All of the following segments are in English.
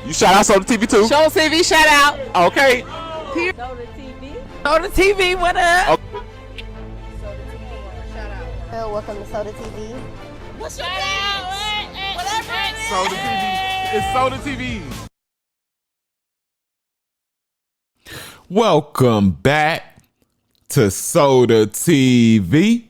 You shout out Soda TV too? Show TV shout out. Okay. Soda TV. Soda TV, what up? Okay. Soda TV. Shout out. Welcome to Soda TV. What's your name? Whatever it is. Soda TV. It's Soda TV. Welcome back to Soda TV.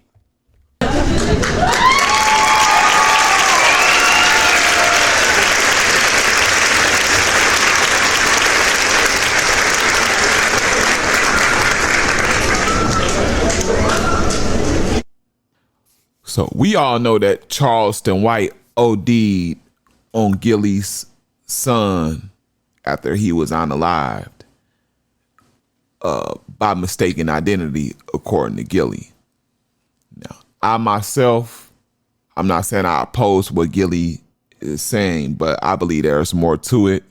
So we all know that Charleston White OD'd on Gillie's son after he was unalived by mistaken identity, according to Gillie. Now, I myself, I'm not saying I oppose what Gillie is saying, but I believe there's more to it,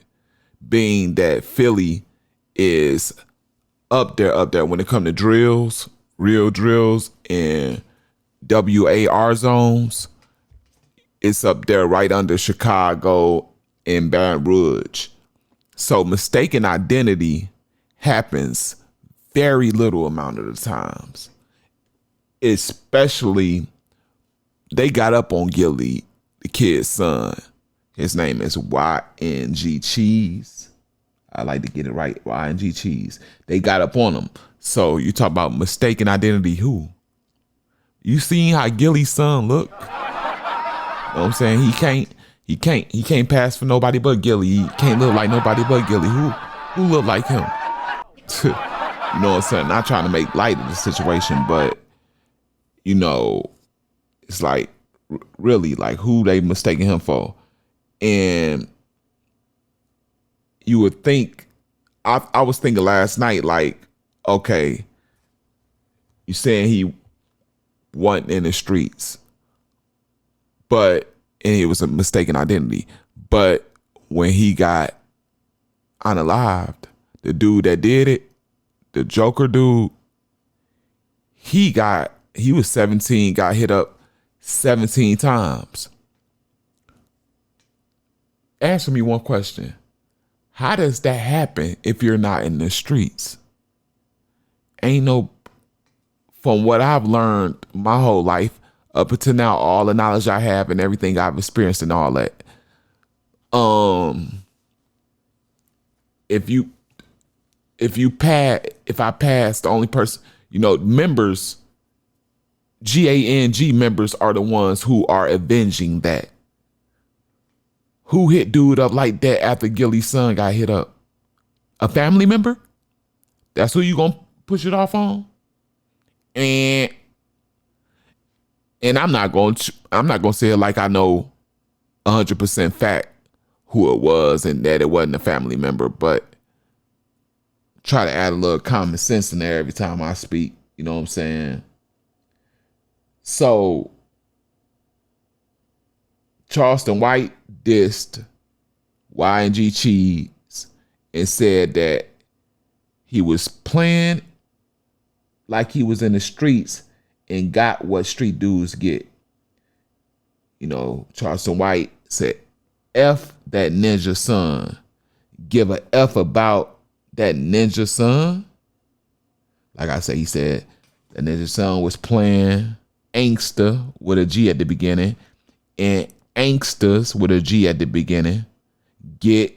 being that Philly is up there when it comes to drills, real drills, and WAR zones. It's up there right under Chicago and Baton Rouge. So mistaken identity happens very little amount of the times. Especially, they got up on Gillie, the kid's son. His name is YNG Cheese. I like to get it right, YNG Cheese. They got up on him. So you talk about mistaken identity, who? You seen how Gillie's son look? You know what I'm saying? He can't pass for nobody but Gillie. He can't look like nobody but Gillie. Who look like him? You know what I'm saying? Not trying to make light of the situation, but you know, it's like really like who they mistaking him for. And you would think, I was thinking last night, like, okay, you saying he wasn't in the streets, and it was a mistaken identity. But when he got unalived, the dude that did it, the Joker dude, he was 17, got hit up 17 times. Answer me one question. How does that happen if you're not in the streets? From what I've learned my whole life, up until now, all the knowledge I have and everything I've experienced and all that. If I pass, the only person, members, GANG members are the ones who are avenging that. Who hit dude up like that after Gillie's son got hit up? A family member? That's who you gonna push it off on? And I'm not gonna say it like I know 100% fact who it was and that it wasn't a family member, but try to add a little common sense in there every time I speak. You know what I'm saying? So Charleston White dissed YNG Cheese and said that he was playing like he was in the streets and got what street dudes get. Charleston White said, F that ninja son. Give a F about that ninja son. Like I said, he said that ninja son was playing Angster with a G at the beginning, and Angsters with a G at the beginning get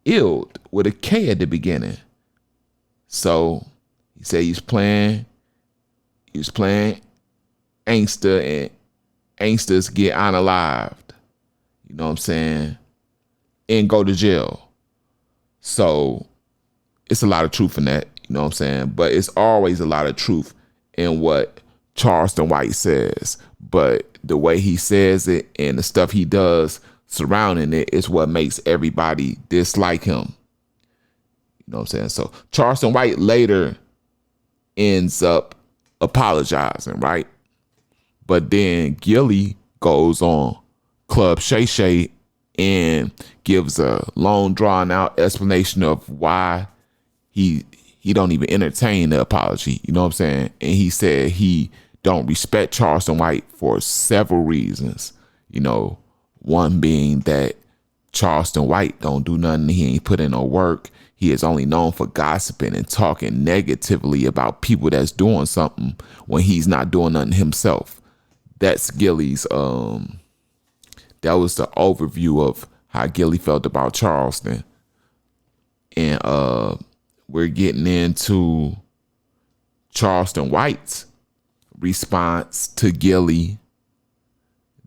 illed with a K at the beginning. So he said he was playing Angster, and Angsters get unalived. You know what I'm saying? And go to jail. So it's a lot of truth in that, you know what I'm saying? But it's always a lot of truth in what Charleston White says. But the way he says it and the stuff he does surrounding it is what makes everybody dislike him. You know what I'm saying? So Charleston White later ends up apologizing, right? But then Gillie goes on Club Shay Shay and gives a long drawn out explanation of why he don't even entertain the apology. You know what I'm saying? And he said he don't respect Charleston White for several reasons. One being that Charleston White don't do nothing. He ain't put in no work. He is only known for gossiping and talking negatively about people that's doing something when he's not doing nothing himself. That's Gillie's. That was the overview of how Gillie felt about Charleston. And we're getting into Charleston White's response to Gillie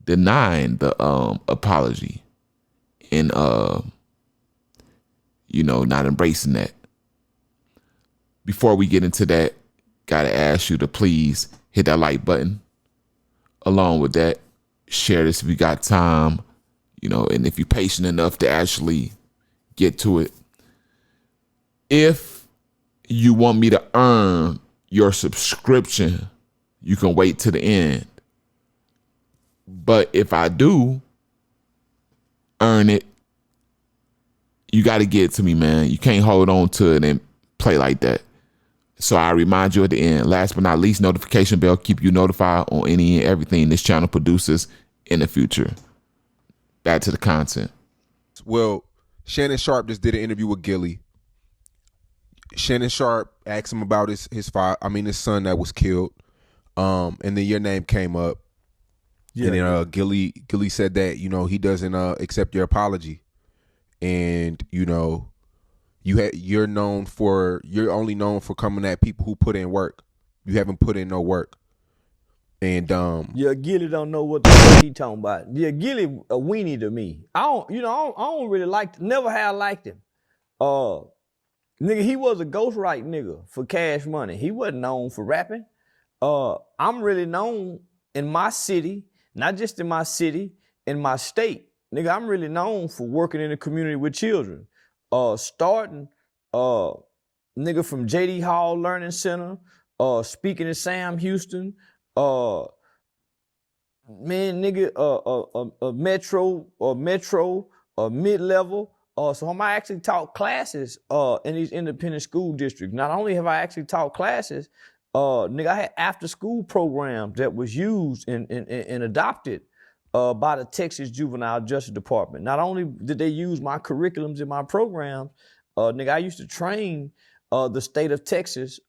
denying the apology and not embracing that. Before we get into that, gotta ask you to please hit that like button. Along with that, share this if you got time, and if you're patient enough to actually get to it. If you want me to earn your subscription, you can wait to the end. But if I do earn it, you got to get it to me, man. You can't hold on to it and play like that. So I remind you at the end. Last but not least, notification bell, keep you notified on any and everything this channel produces in the future. Back to the content. Well, Shannon Sharpe just did an interview with Gillie. Shannon Sharpe asked him about his son that was killed. And then your name came up. Yeah. And then Gillie said that, he doesn't accept your apology. And, you're only known for coming at people who put in work. You haven't put in no work. And yeah, Gillie don't know what the fuck he talking about. Yeah, Gillie a weenie to me. I don't really never have liked him. Nigga, he was a ghostwrite nigga for Cash Money. He wasn't known for rapping. I'm really known in my city, not just in my city, in my state. Nigga, I'm really known for working in the community with children. Starting, nigga, from J.D. Hall Learning Center, speaking at Sam Houston, metro, mid-level. So I actually taught classes in these independent school districts. Not only have I actually taught classes, nigga, I had after-school programs that was used and adopted by the Texas Juvenile Justice Department. Not only did they use my curriculums in my programs, nigga, I used to train the state of Texas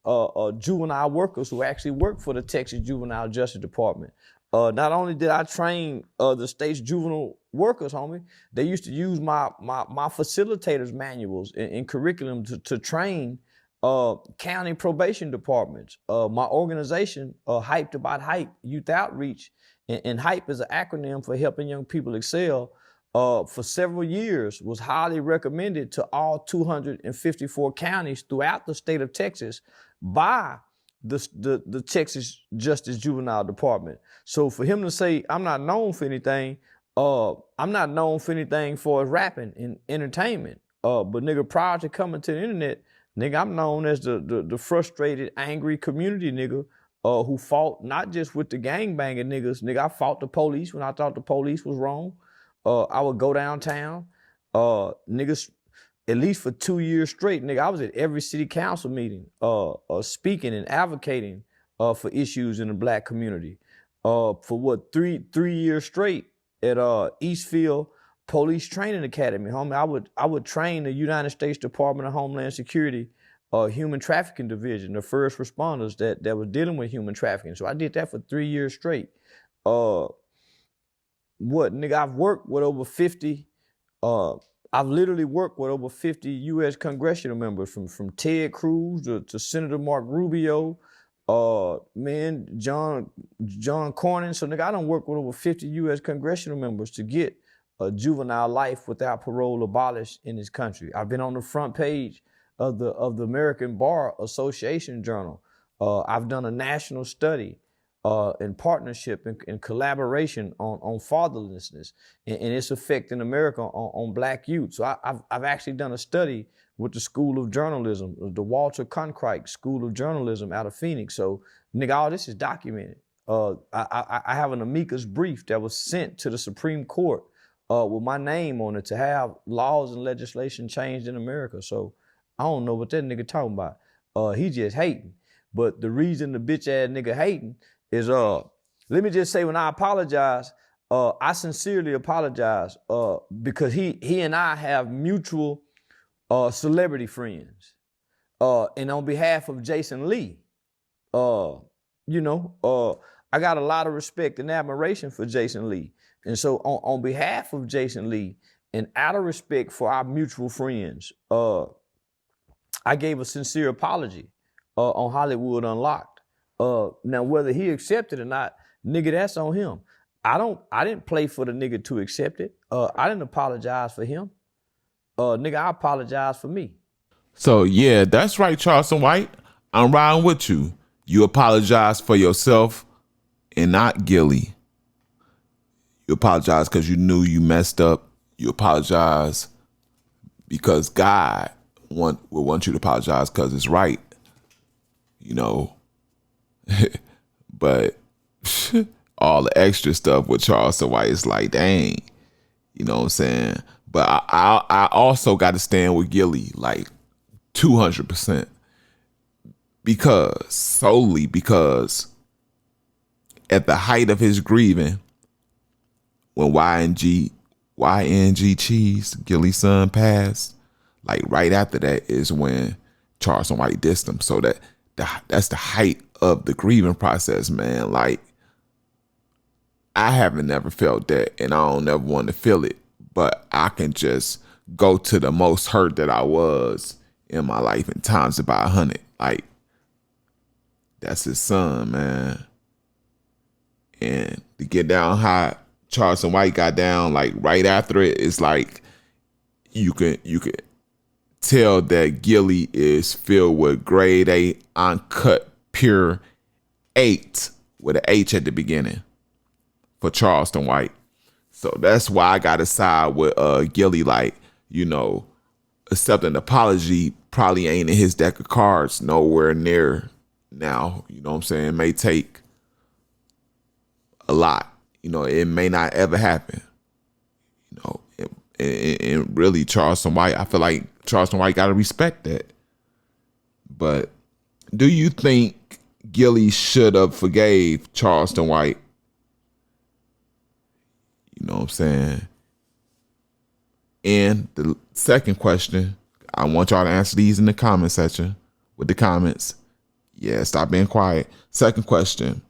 juvenile workers who actually work for the Texas Juvenile Justice Department. Not only did I train the state's juvenile workers, homie, they used to use my facilitators manuals in curriculum to train county probation departments. My organization, Hyped About Hype, Youth Outreach, and HYPE is an acronym for helping young people excel. For several years was highly recommended to all 254 counties throughout the state of Texas by the Texas Justice Juvenile Department. So for him to say, I'm not known for anything, I'm not known for anything for rapping and entertainment. But nigga, prior to coming to the internet, nigga, I'm known as the frustrated, angry community nigga who fought not just with the gangbanging niggas. Nigga, I fought the police when I thought the police was wrong. I would go downtown, niggas, at least for 2 years straight, nigga, I was at every city council meeting, speaking and advocating for issues in the black community. For what, three years straight at Eastfield Police Training Academy, homie. I would train the United States Department of Homeland Security Human Trafficking Division, the first responders that were dealing with human trafficking. So I did that for 3 years straight. Nigga, I've worked with over 50, I've literally worked with over 50 U.S. congressional members, from Ted Cruz to Senator Mark Rubio, John Cornyn. So nigga, I done worked with over 50 U.S. congressional members to get a juvenile life without parole abolished in this country. I've been on the front page of the American Bar Association Journal. I've done a national study in partnership and collaboration on fatherlessness and its effect in America on black youth. So I've actually done a study with the School of Journalism, the Walter Cronkite School of Journalism out of Phoenix. So nigga, all this is documented. I have an amicus brief that was sent to the Supreme Court with my name on it to have laws and legislation changed in America. So I don't know what that nigga talking about. He just hating. But the reason the bitch ass nigga hating is, let me just say, when I apologize, I sincerely apologize because he and I have mutual celebrity friends. And on behalf of Jason Lee, I got a lot of respect and admiration for Jason Lee. And so on behalf of Jason Lee and out of respect for our mutual friends, I gave a sincere apology on Hollywood Unlocked. Now, whether he accepted or not, nigga, that's on him. I didn't play for the nigga to accept it. I didn't apologize for him. Nigga, I apologize for me. So yeah, that's right, Charleston White. I'm riding with you. You apologize for yourself and not Gillie. You apologize because you knew you messed up. You apologize because God will want you to apologize because it's right. But all the extra stuff with Charleston White is like, dang, you know what I'm saying? But I also got to stand with Gillie like 200% solely because at the height of his grieving, when YNG Cheese, Gillie's son, passed, like right after that is when Charleston White dissed him. So that's the height of the grieving process, man. Like, I haven't never felt that, and I don't ever want to feel it, but I can just go to the most hurt that I was in my life and times it by 100. Like, that's his son, man. And to get down how Charleston White got down, like right after it, it's like you could tell that Gillie is filled with grade A, uncut, pure 8 with an H at the beginning for Charleston White. So that's why I got to side with Gillie. Like, accepting an apology probably ain't in his deck of cards nowhere near now. You know what I'm saying? It may take a lot. It may not ever happen. And really, Charleston White, I feel like Charleston White got to respect that. But do you think Gillie should have forgave Charleston White? You know what I'm saying? And the second question, I want y'all to answer these in the comment section with the comments. Yeah, stop being quiet. Second question,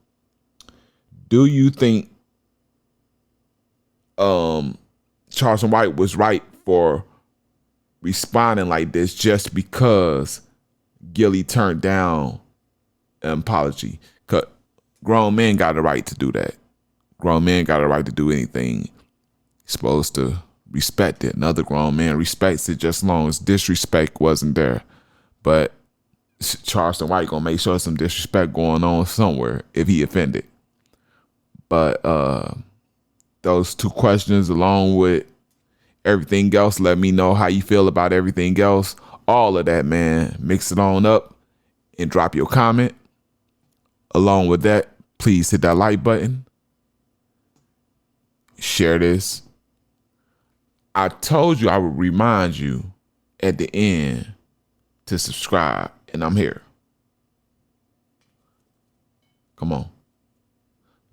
do you think Charleston White was right for responding like this just because Gillie turned down an apology? Because grown men got the right to do that. Grown men got a right to do anything. You're supposed to respect it. Another grown man respects it just as long as disrespect wasn't there. But Charleston White gonna make sure some disrespect going on somewhere if he offended. But those two questions, along with everything else, let me know how you feel about everything else. All of that, man. Mix it on up and drop your comment. Along with that, please hit that like button. Share this. I told you I would remind you at the end to subscribe, and I'm here. Come on.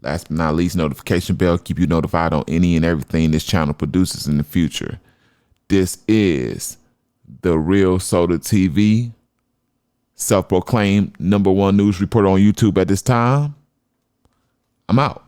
Last but not least, notification bell. Keep you notified on any and everything this channel produces in the future. This is The Real Soda TV, self-proclaimed #1 news reporter on YouTube at this time. I'm out.